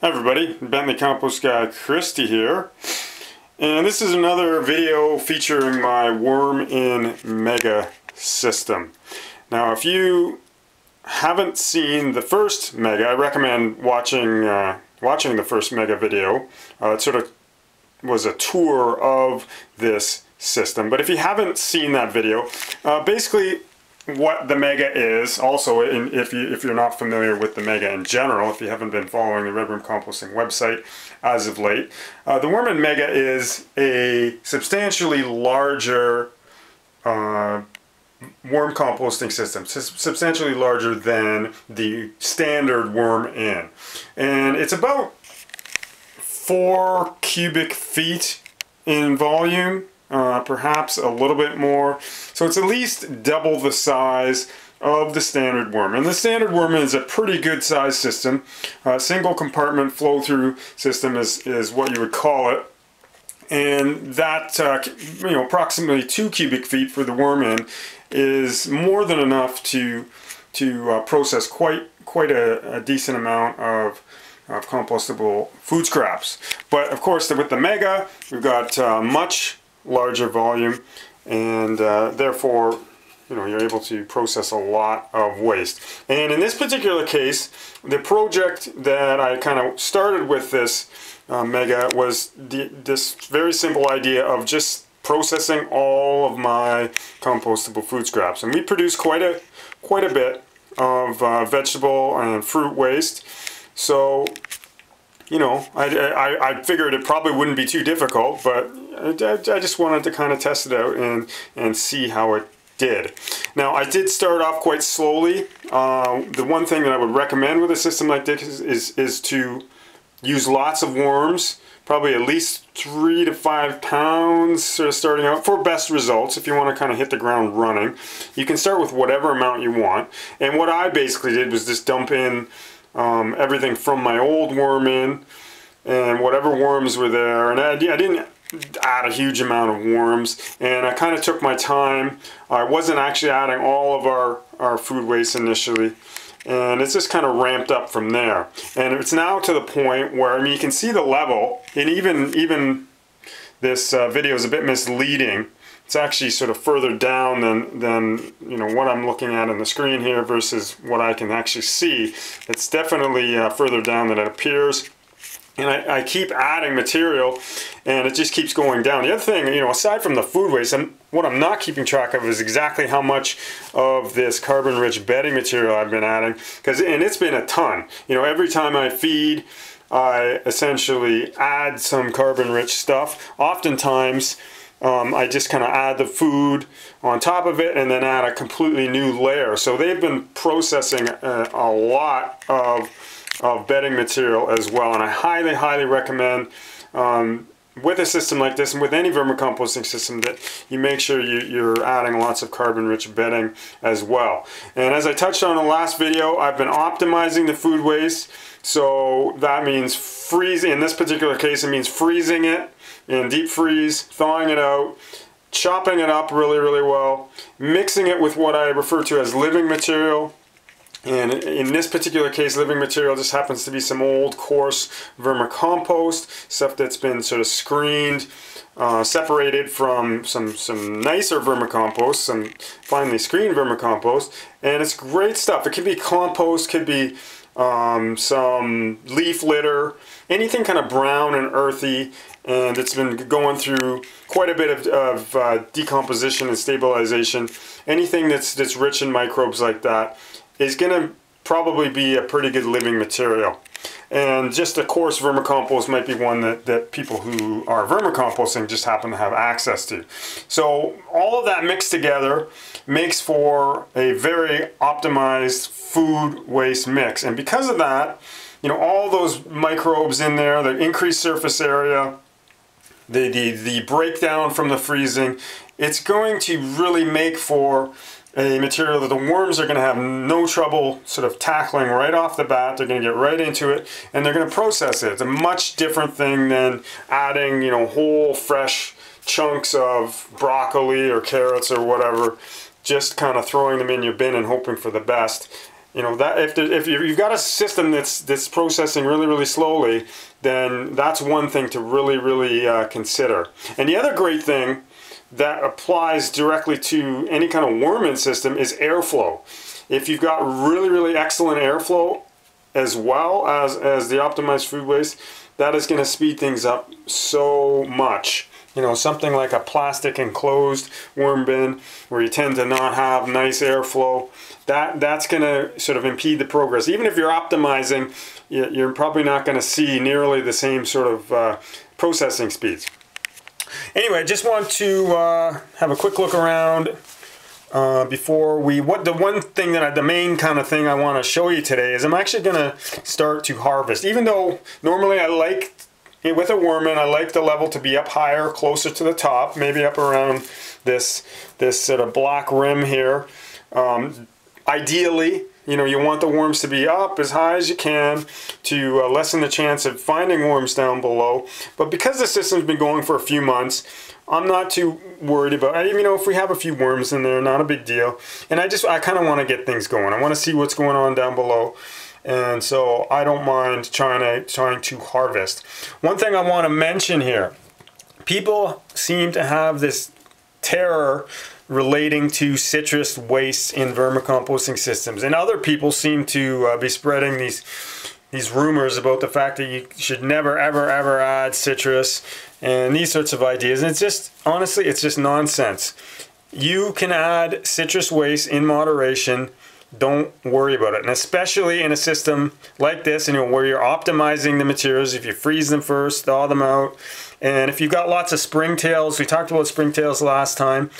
Hi everybody, Bentley Compost Guy Christy here, and this is another video featuring my Worm in Mega system. Now if you haven't seen the first Mega, I recommend watching the first Mega video. It sort of was a tour of this system, but if you haven't seen that video, basically what the Mega is, also if you're not familiar with the Mega in general, if you haven't been following the Red Room Composting website as of late, the Worm in Mega is a substantially larger worm composting system, substantially larger than the standard Worm in, and it's about 4 cubic feet in volume. Perhaps a little bit more. So it's at least double the size of the standard Worm. And the standard Worm is a pretty good size system. Single compartment flow through system is what you would call it. And that, approximately 2 cubic feet for the Worm in is more than enough to process quite a decent amount of compostable food scraps. But of course with the Mega we've got much larger volume, and therefore you're able to process a lot of waste. And in this particular case, the project that I kind of started with this Mega was this very simple idea of just processing all of my compostable food scraps, and we produce quite a bit of vegetable and fruit waste. So I figured it probably wouldn't be too difficult, but I just wanted to kind of test it out and see how it did. Now, I did start off quite slowly. The one thing that I would recommend with a system like this is to use lots of worms, probably at least 3 to 5 pounds sort of starting out for best results. If you want to kind of hit the ground running, you can start with whatever amount you want. And what I basically did was just dump in everything from my old Worm in and whatever worms were there, and I didn't add a huge amount of worms, and I kind of took my time. I wasn't actually adding all of our food waste initially, and it's just kind of ramped up from there. And it's now to the point where, you can see the level, and even this video is a bit misleading. It's actually sort of further down than what I'm looking at on the screen here versus what I can actually see. It's definitely further down than it appears. And I keep adding material, and it just keeps going down. The other thing, aside from the food waste, what I'm not keeping track of is exactly how much of this carbon-rich bedding material I've been adding, and it's been a ton. Every time I feed, I essentially add some carbon-rich stuff. Oftentimes, I just kind of add the food on top of it and then add a completely new layer. So they've been processing a lot of bedding material as well, and I highly recommend with a system like this, and with any vermicomposting system, that you make sure you're adding lots of carbon-rich bedding as well. And as I touched on in the last video, I've been optimizing the food waste. So that means freezing. In this particular case, it means freezing it in deep freeze, thawing it out, chopping it up really well, mixing it with what I refer to as living material. And in this particular case, living material just happens to be some old coarse vermicompost, stuff that's been sort of screened, separated from some nicer vermicompost, some finely screened vermicompost, and it's great stuff. It could be compost, could be some leaf litter, anything kind of brown and earthy, and it's been going through quite a bit of decomposition and stabilization. Anything that's rich in microbes like that is going to probably be a pretty good living material. And just a coarse vermicompost might be one that people who are vermicomposting just happen to have access to. So all of that mixed together makes for a very optimized food waste mix. And because of that, all those microbes in there, the increased surface area, the breakdown from the freezing, it's going to really make for a material that the worms are going to have no trouble sort of tackling right off the bat. They're going to get right into it, and they're going to process it. It's a much different thing than adding, whole fresh chunks of broccoli or carrots or whatever, just kind of throwing them in your bin and hoping for the best. You know, that if you've got a system that's processing really slowly, then that's one thing to really consider. And the other great thing that applies directly to any kind of worm-in system is airflow. If you've got really excellent airflow as well as the optimized food waste, that is going to speed things up so much. You know, something like a plastic enclosed worm bin where you tend to not have nice airflow, that's going to sort of impede the progress. Even if you're optimizing, you're probably not going to see nearly the same sort of processing speeds. Anyway, I just want to have a quick look around before the main kind of thing I want to show you today is I'm actually going to start to harvest. Even though normally I like, with a worm-in, I like the level to be up higher, closer to the top, maybe up around this sort of black rim here. Ideally, you know, you want the worms to be up as high as you can to lessen the chance of finding worms down below. But because the system's been going for a few months, I'm not too worried about, you know, if we have a few worms in there, not a big deal. And I kind of want to get things going. I want to see what's going on down below. And so I don't mind trying to harvest. One thing I want to mention here, people seem to have this terror relating to citrus waste in vermicomposting systems, and other people seem to be spreading these rumors about the fact that you should never ever add citrus and these sorts of ideas. And it's just, honestly, it's just nonsense. You can add citrus waste in moderation. Don't worry about it. And especially in a system like this, you know, where you're optimizing the materials, if you freeze them first, thaw them out, and if you've got lots of springtails, we talked about springtails last time.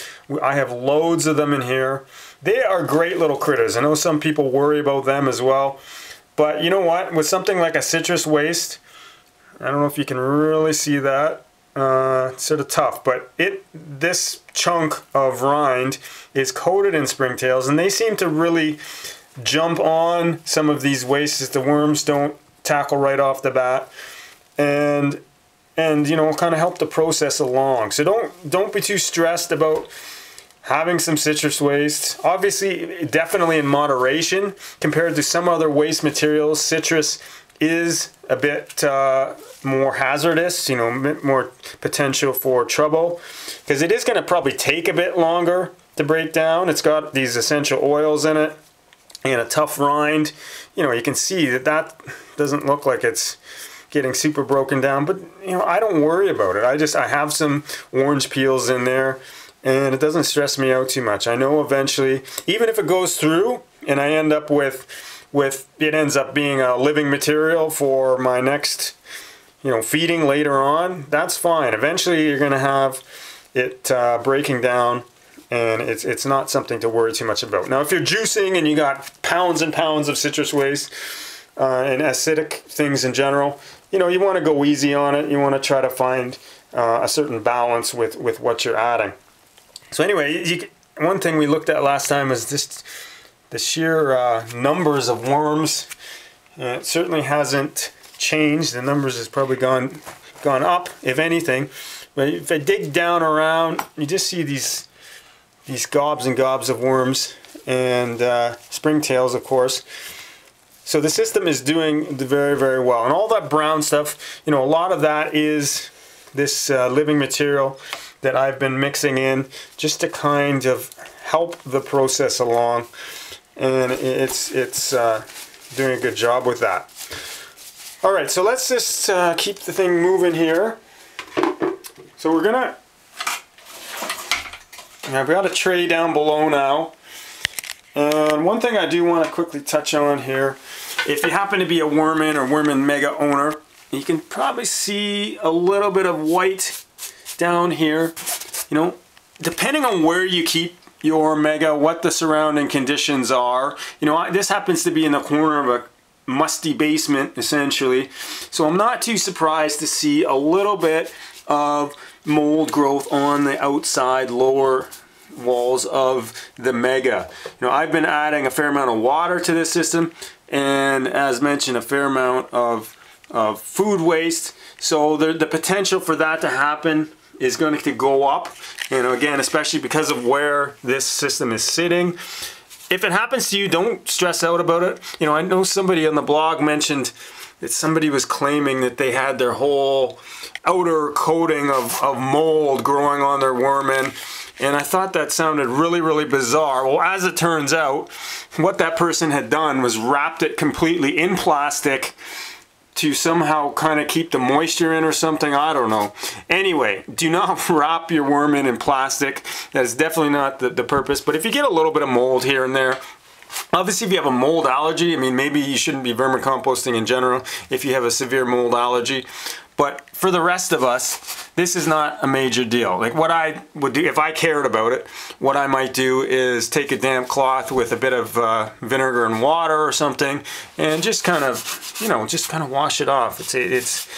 I have loads of them in here. They are great little critters. I know some people worry about them as well. But you know what? With something like a citrus waste, I don't know if you can really see that. It's sort of tough, but this chunk of rind is coated in springtails, and they seem to really jump on some of these wastes that the worms don't tackle right off the bat, and you know, kind of help the process along. So don't be too stressed about having some citrus waste. Obviously, definitely in moderation compared to some other waste materials. Citrus is a bit more hazardous, you know, a bit more potential for trouble, because it is going to probably take a bit longer to break down. It's got these essential oils in it and a tough rind. You know, you can see that doesn't look like it's getting super broken down, but you know, I don't worry about it. I have some orange peels in there, and it doesn't stress me out too much. I know eventually, even if it goes through and I end up with it ends up being a living material for my next, you know, feeding later on, that's fine. Eventually you're going to have it breaking down, and it's not something to worry too much about. Now, if you're juicing and you got pounds and pounds of citrus waste and acidic things in general, you know, you want to go easy on it. You want to try to find a certain balance with what you're adding. So anyway, one thing we looked at last time was just the sheer numbers of worms. It certainly hasn't changed. The numbers has probably gone up, if anything. But if I dig down around, you just see these gobs and gobs of worms, and springtails, of course. So the system is doing very well. And all that brown stuff, you know, a lot of that is this living material that I've been mixing in just to kind of help the process along. And it's doing a good job with that. All right, so let's just keep the thing moving here. So I've got a tray down below now. And one thing I do want to quickly touch on here, if you happen to be a worm-in or worm-in mega owner, you can probably see a little bit of white down here. You know, depending on where you keep your mega, what the surrounding conditions are. You know, this happens to be in the corner of a musty basement, essentially. So I'm not too surprised to see a little bit of mold growth on the outside lower walls of the mega. You know, I've been adding a fair amount of water to this system, and as mentioned, a fair amount of food waste. So the potential for that to happen is going to go up. And again, especially because of where this system is sitting, if it happens to you, don't stress out about it. You know, I know somebody on the blog mentioned that somebody was claiming that they had their whole outer coating of mold growing on their worm in. And I thought that sounded really, really bizarre. Well, as it turns out, what that person had done was wrapped it completely in plastic to somehow kind of keep the moisture in or something. I don't know. Anyway, do not wrap your worm in plastic. That is definitely not the purpose. But if you get a little bit of mold here and there, obviously if you have a mold allergy, I mean, maybe you shouldn't be vermicomposting in general if you have a severe mold allergy. But for the rest of us, this is not a major deal. Like what I would do, if I cared about it, what I might do is take a damp cloth with a bit of vinegar and water or something, and just kind of, you know, just kind of wash it off. It's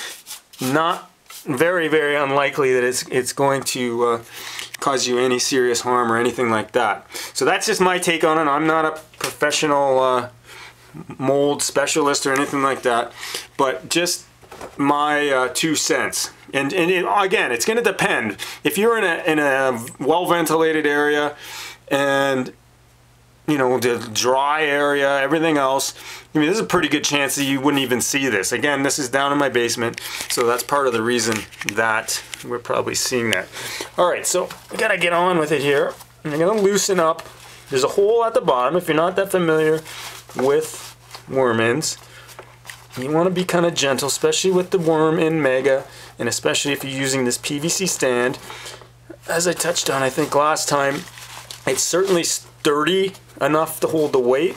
not very, very unlikely that it's going to cause you any serious harm or anything like that. So that's just my take on it. I'm not a professional mold specialist or anything like that, but just my 2 cents. And again, it's going to depend. If you're in a well-ventilated area and, you know, the dry area, everything else, I mean, there's a pretty good chance that you wouldn't even see this. Again, this is down in my basement, so that's part of the reason that we're probably seeing that. All right, so we got to get on with it here. And I'm going to loosen up. There's a hole at the bottom. If you're not that familiar with worm ends, you want to be kind of gentle, especially with the worm in Mega, and especially if you're using this PVC stand. As I touched on, I think last time, it's certainly sturdy enough to hold the weight,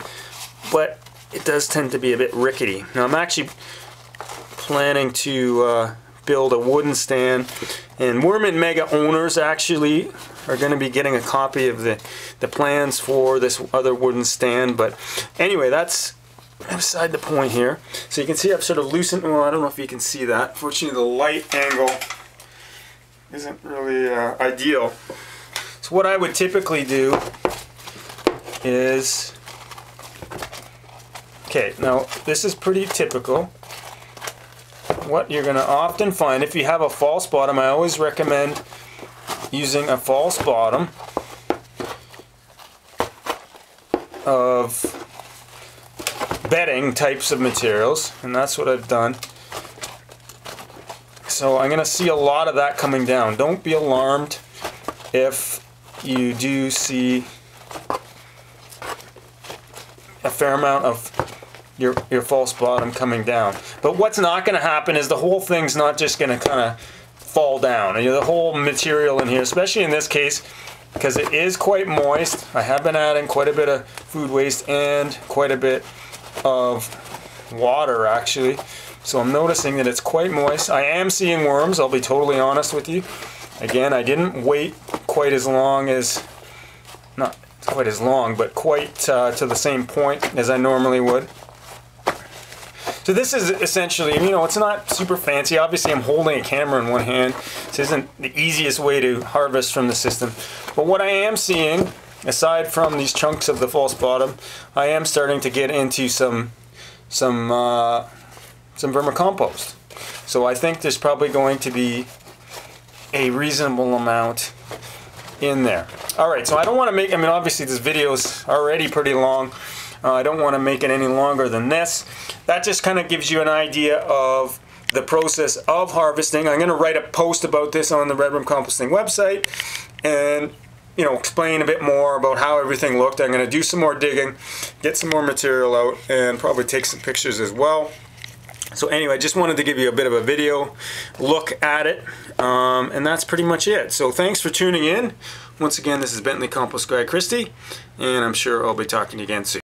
but it does tend to be a bit rickety. Now I'm actually planning to build a wooden stand, and Worm in Mega owners actually are going to be getting a copy of the plans for this other wooden stand. But anyway, that's beside the point here. So you can see I've sort of loosened, well, I don't know if you can see that. Fortunately, the light angle isn't really ideal. So what I would typically do is, okay, now this is pretty typical. What you're going to often find, if you have a false bottom, I always recommend using a false bottom of bedding types of materials, and that's what I've done. So I'm going to see a lot of that coming down. Don't be alarmed if you do see a fair amount of your false bottom coming down. But what's not going to happen is the whole thing's not just going to kind of fall down. You know, the whole material in here, especially in this case, because it is quite moist. I have been adding quite a bit of food waste and quite a bit of water actually, so I'm noticing that it's quite moist. I am seeing worms, I'll be totally honest with you. Again, I didn't wait quite as long as, not quite as long, but quite to the same point as I normally would. So this is essentially, you know, it's not super fancy. Obviously I'm holding a camera in one hand. This isn't the easiest way to harvest from the system, but what I am seeing, aside from these chunks of the false bottom, I am starting to get into some vermicompost. So I think there's probably going to be a reasonable amount in there. Alright, so I don't want to make, I mean obviously this video is already pretty long. I don't want to make it any longer than this. That just kind of gives you an idea of the process of harvesting. I'm going to write a post about this on the Red Room Composting website, and you know, explain a bit more about how everything looked. I'm going to do some more digging, get some more material out, and probably take some pictures as well. So anyway, I just wanted to give you a bit of a video look at it, and that's pretty much it. So thanks for tuning in. Once again, this is Bentley Compost Guy Christie, and I'm sure I'll be talking to you again soon.